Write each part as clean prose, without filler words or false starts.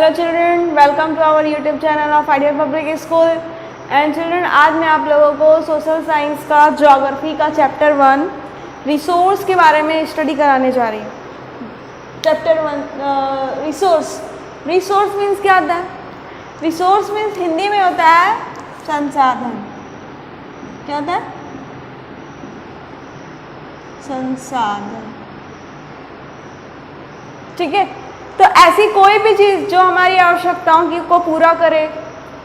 Hello children, welcome to our YouTube channel of ideal public school. And children, आज मैं आप लोगों को सोशल साइंस का ज्योग्राफी का चैप्टर 1 रिसोर्स के बारे में स्टडी कराने जा रही हूँ। Chapter 1 resource. रिसोर्स मीन्स क्या होता है? रिसोर्स मीन्स हिंदी में होता है संसाधन। क्या होता है? संसाधन। ठीक है, तो ऐसी कोई भी चीज़ जो हमारी आवश्यकताओं की को पूरा करे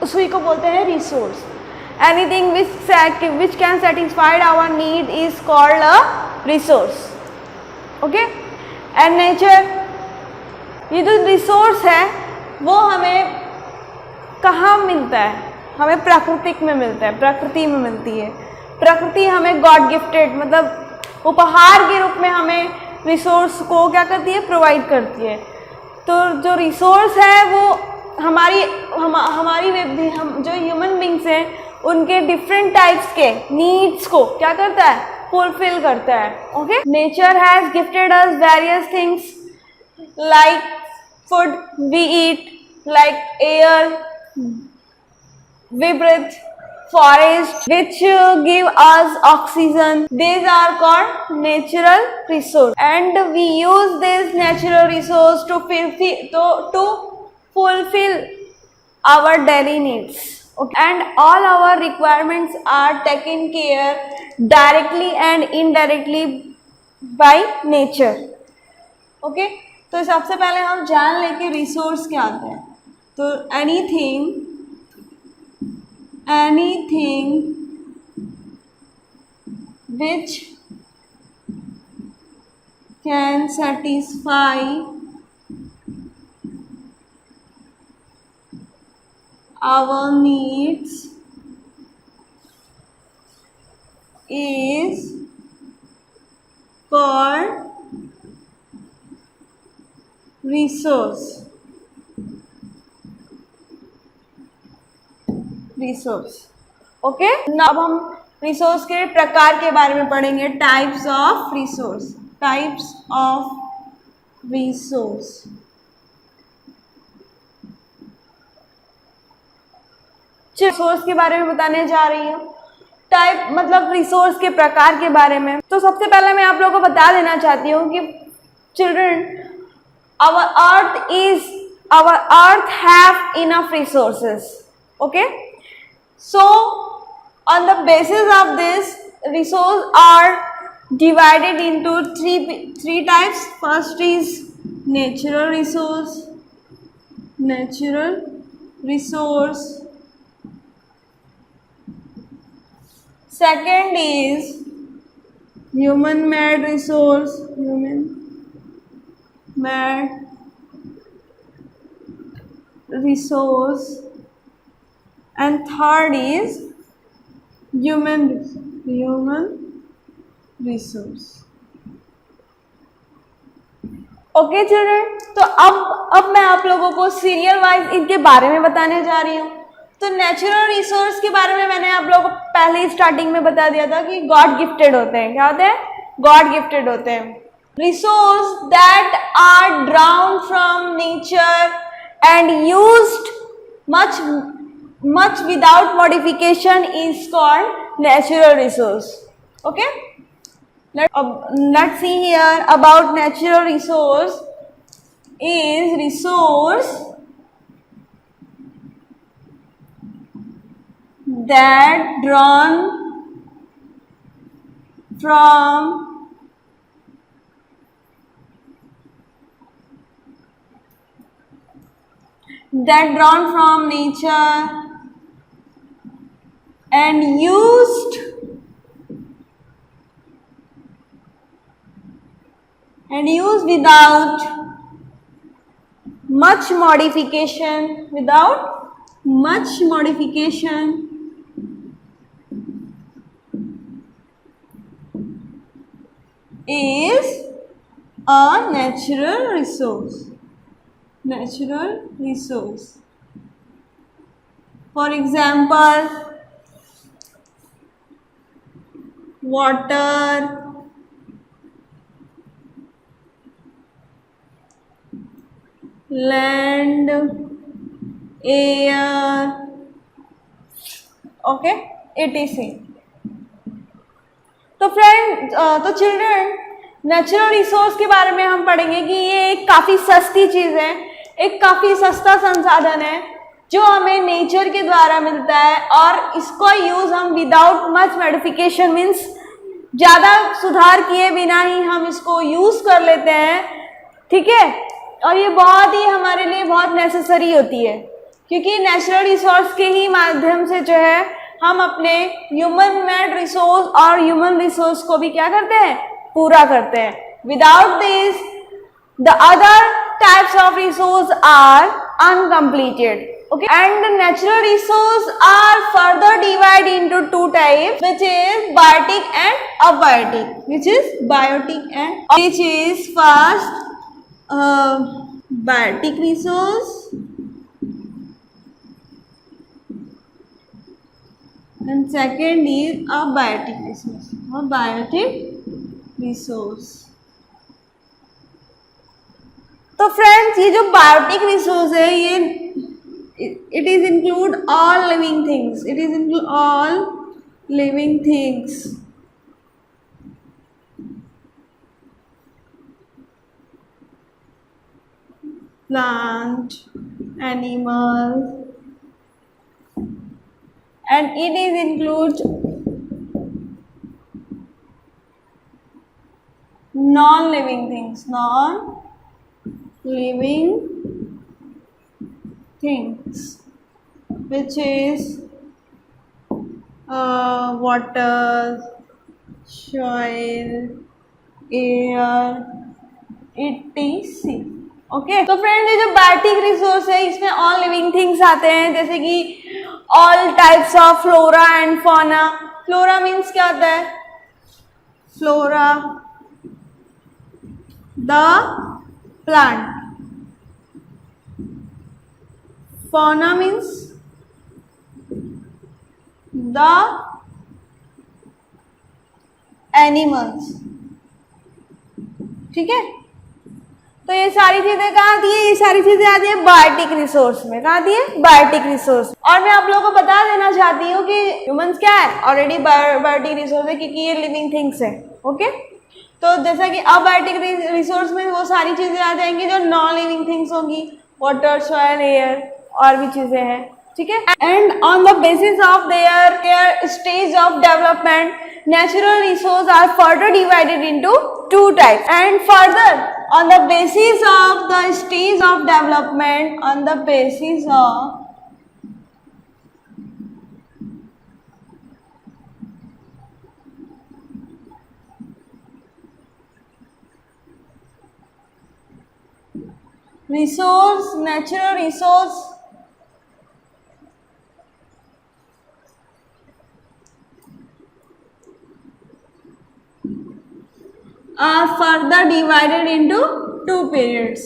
उसी को बोलते हैं resource. Anything which can satisfied our need is called a resource. Okay. And nature, ये जो रिसोर्स है वो हमें कहाँ मिलता है? हमें प्राकृतिक में मिलता है, प्रकृति में मिलती है। प्रकृति हमें गॉड गिफ्टेड मतलब उपहार के रूप में हमें रिसोर्स को क्या करती है? प्रोवाइड करती है। तो जो रिसोर्स है वो हमारी हम जो ह्यूमन बींग्स हैं उनके डिफरेंट टाइप्स के नीड्स को क्या करता है? फुलफिल करता है। Okay. Nature has gifted us various things like food we eat, like air we breathe, forest which give us oxygen. These are called natural resource, and we use this natural resource to fulfill our daily needs. Okay. And all our requirements are taken care directly and indirectly by nature. Okay. तो सबसे पहले हम जान लें कि resource क्या होता है। तो anything which can satisfy our needs is called resource. Okay. अब हम रिसोर्स के प्रकार के बारे में पढ़ेंगे। Types of resource. रिसोर्स के बारे में बताने जा रही हूँ। टाइप मतलब रिसोर्स के प्रकार के बारे में। तो सबसे पहले मैं आप लोगों को बता देना चाहती हूँ कि children, our earth have enough resources. Okay. So on the basis of this, resources are divided into three types. First is natural resource. Second is human made resource. And third is human resource. Okay children, तो अब मैं आप लोगों को serial wise इनके बारे में बताने जा रही हूँ। तो नेचुरल रिसोर्स के बारे में मैंने आप लोगों को पहले ही स्टार्टिंग में बता दिया था कि गॉड गिफ्टेड होते हैं। क्या होते हैं? गॉड गिफ्टेड होते हैं। Resource that are drawn from nature and used much without modification is called natural resource. Okay. Let's see here about natural resource. Is resource that drawn from nature and used without much modification is a natural resource. For example, water, land, air, okay, etc. तो friend, तो children, natural resource के बारे में हम पढ़ेंगे कि ये एक काफ़ी सस्ती चीज़ है, एक काफ़ी सस्ता संसाधन है जो हमें नेचर के द्वारा मिलता है, और इसका यूज़ हम विदाउट मच मॉडिफिकेशन, मीन्स ज़्यादा सुधार किए बिना ही हम इसको यूज़ कर लेते हैं, ठीक है। और ये बहुत ही हमारे लिए बहुत नेसेसरी होती है, क्योंकि नेचुरल रिसोर्स के ही माध्यम से जो है हम अपने ह्यूमन मेड रिसोर्स और ह्यूमन रिसोर्स को भी क्या करते हैं, पूरा करते हैं। Without this the other types of resource are uncompleted, okay, and the natural resources are further divided into two types, which is biotic and abiotic. Which is first biotic resource, and second is abiotic resource. तो friends, ये जो biotic resource है, ये it is include all living things. Plant, animal, and it is include non-living things, which is water, soil, air, etc. Okay, तो friends, ये जो biotic resource है, इसमें ऑल लिविंग थिंग्स आते हैं, जैसे कि all types of flora and fauna. Flora means क्या होता है? Flora, the plant. Fauna means the animals, ठीक है। तो ये सारी चीजें कहाँ आती है? ये सारी चीजें आती है बायोटिक रिसोर्स में। कहाँ आती है? Biotic resource. और मैं आप लोगों को बता देना चाहती हूँ कि ह्यूमंस क्या है, ऑलरेडी बायोटिक रिसोर्स है, क्योंकि ये लिविंग थिंग्स है। ओके, तो जैसा कि अबायोटिक रिसोर्स में वो सारी चीजें आ जाएंगी जो नॉन लिविंग थिंग्स होंगी, वाटर, सॉइल, एयर और भी चीजें हैं, ठीक है। And on the basis of there stage of development, natural resources are further divided into two types, and further on the basis of the stage of development, on the basis of resource, natural resource are further divided into two periods,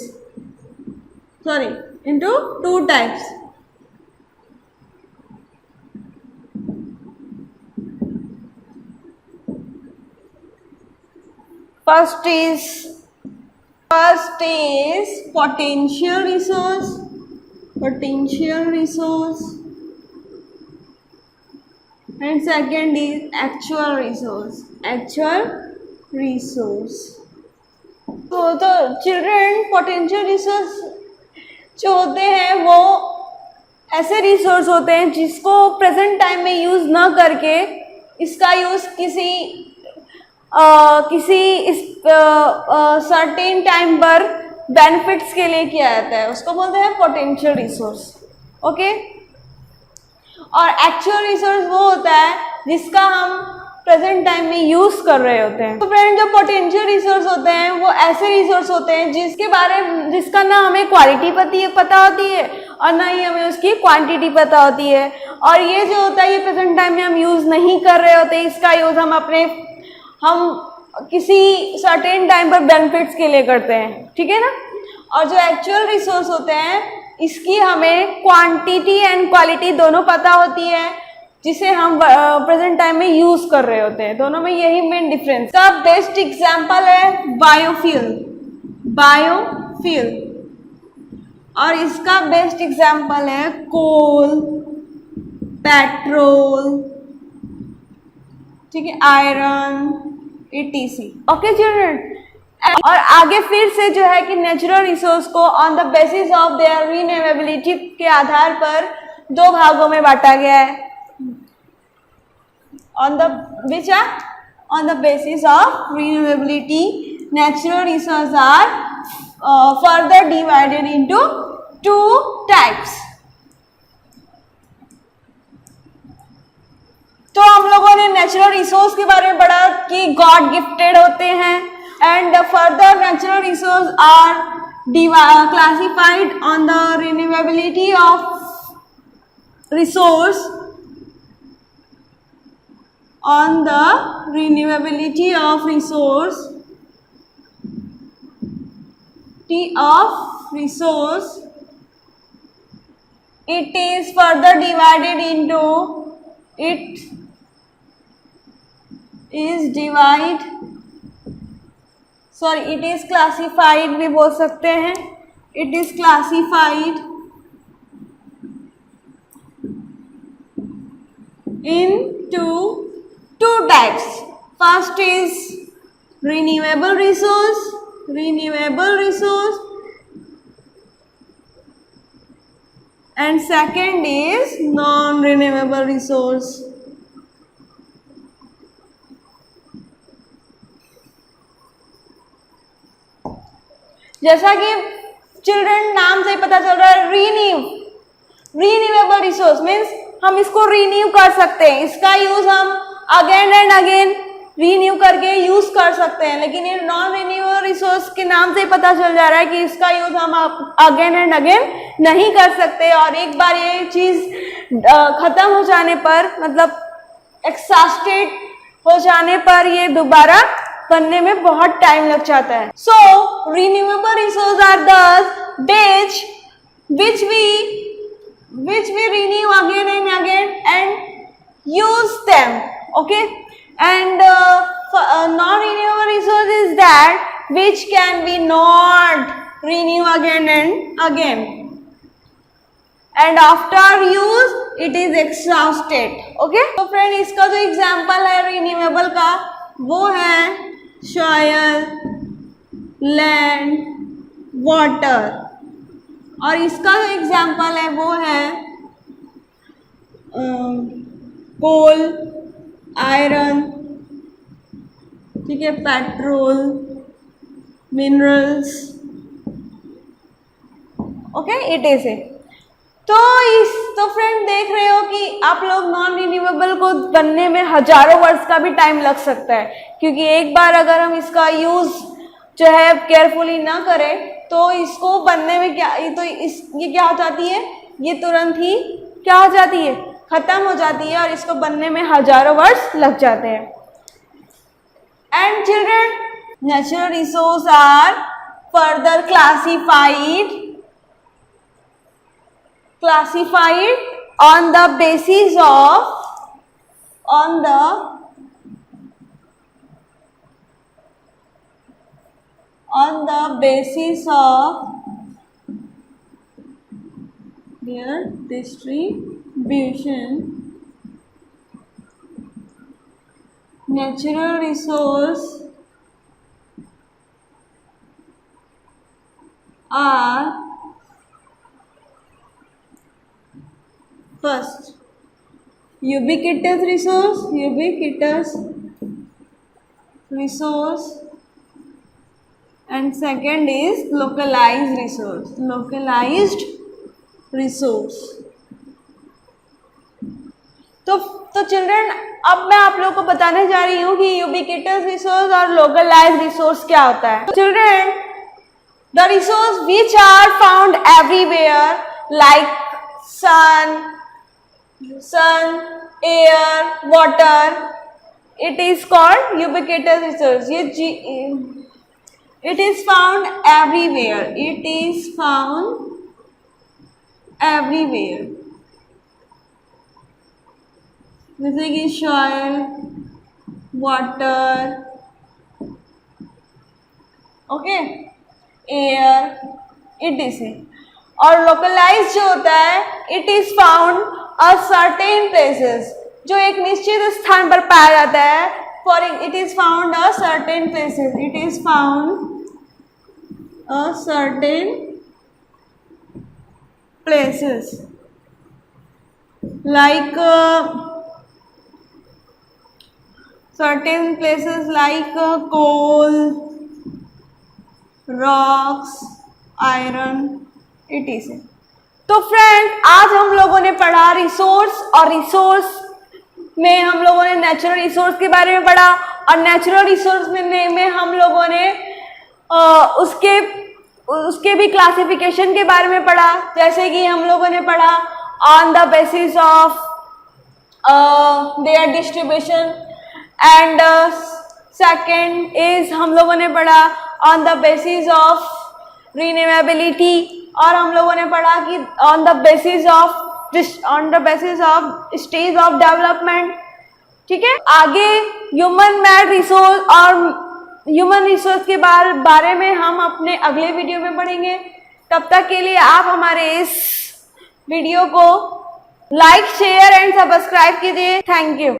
into two types. First is potential resource, and second is actual resource. तो children, potential resource जो होते हैं वो ऐसे resource होते हैं जिसको present time में यूज़ ना करके इसका यूज़ किसी सर्टेन टाइम पर बेनिफिट्स के लिए किया जाता है, उसको बोलते हैं पोटेंशियल रिसोर्स। ओके, और एक्चुअल रिसोर्स वो होता है जिसका हम प्रेजेंट टाइम में यूज कर रहे होते हैं। तो फ्रेंड, जो पोटेंशियल रिसोर्स होते हैं वो ऐसे रिसोर्स होते हैं जिसका ना हमें क्वालिटी पता होती है और ना ही हमें उसकी क्वांटिटी पता होती है, और ये जो होता है ये प्रेजेंट टाइम में हम यूज नहीं कर रहे होते, इसका यूज हम किसी सर्टेन टाइम पर बेनिफिट्स के लिए करते हैं, ठीक है ना। और जो एक्चुअल रिसोर्स होते हैं इसकी हमें क्वांटिटी एंड क्वालिटी दोनों पता होती है, जिसे हम प्रेजेंट टाइम में यूज कर रहे होते हैं। दोनों में यही मेन डिफरेंस। का बेस्ट एग्जांपल है बायोफ्यूल। और इसका बेस्ट एग्जाम्पल है कोल, पेट्रोल, ठीक है, आयरन, etc. Okay children. और आगे फिर से जो है कि नेचुरल रिसोर्स को on the basis of their renewability के आधार पर दो भागों में बांटा गया है। On the which are on the basis of renewability natural resource are further divided into two types. तो हम लोगों ने नेचुरल रिसोर्स के बारे में पढ़ा कि गॉड गिफ्टेड होते हैं and further natural resources are classified on the renewability of resource, on the renewability of resource it is further divided into it is classified भी बोल सकते हैं। it is classified into two types. First is renewable resource and second is non-renewable resource. जैसा कि children नाम से पता चल रहा है, रीन्यूएबल रिसोर्स मीन्स हम इसको रीन्यू कर सकते हैं, इसका यूज हम अगेन एंड अगेन रीन्यू करके यूज कर सकते हैं। लेकिन ये नॉन रिन्यूएबल रिसोर्स के नाम से पता चल जा रहा है कि इसका यूज हम अगेन एंड अगेन नहीं कर सकते, और एक बार ये चीज खत्म हो जाने पर, मतलब एक्सॉस्टेड हो जाने पर ये दोबारा बनने में बहुत टाइम लग जाता है। सो रिन्यूएबल रिसोर्स आर दस which we renew again and again and use them, okay, and non-renewable resource is that which can be not renew again and again, and after use it is exhausted, okay। तो friend इसका जो example है renewable का वो है soil, land, water, और इसका जो एग्जाम्पल है वो है कोल, आयरन, ठीक है, petrol, minerals, okay, it is a. तो फ्रेंड देख रहे हो कि आप लोग नॉन रिन्यूएबल को बनने में हजारों वर्ष का भी टाइम लग सकता है, क्योंकि एक बार अगर हम इसका यूज जो है केयरफुली ना करें तो इसको बनने में ये क्या हो जाती है, ये तुरंत ही क्या हो जाती है, खत्म हो जाती है, और इसको बनने में हजारों वर्ष लग जाते हैं। And children, natural resource are further classified on the basis of their distribution. Natural resource are first ubiquitous resource, and second is localized resource. तो चिल्ड्रन, अब मैं आप लोगों को बताने जा रही हूँ कि यूबिक्विटस रिसोर्स और लोकलाइज्ड रिसोर्स क्या होता है। Children, the resource which are found everywhere like sun, air, water, it is called ubiquitous resource. It is found everywhere. जैसे कि soil, water, okay, air, etc. और लोकलाइज जो होता है it is found a certain places, जो एक निश्चित स्थान पर पाया जाता है। For it is found a certain places, it is found a certain places like certain places like coal, rocks, iron, etc. तो फ्रेंड आज हम लोगों ने पढ़ा रिसोर्स, और रिसोर्स में हम लोगों ने नेचुरल रिसोर्स के बारे में पढ़ा, और नेचुरल रिसोर्स में हम लोगों ने उसके भी क्लासिफिकेशन के बारे में पढ़ा। जैसे कि हम लोगों ने पढ़ा on the basis of there distribution, and second is हम लोगों ने पढ़ा on the basis of renewability, और हम लोगों ने पढ़ा कि on the basis of stage of development. ठीक है, आगे ह्यूमन मेड रिसोर्स और ह्यूमन रिसोर्स के बारे में हम अपने अगले वीडियो में पढ़ेंगे। तब तक के लिए आप हमारे इस वीडियो को लाइक, शेयर एंड सब्सक्राइब कीजिए। Thank you.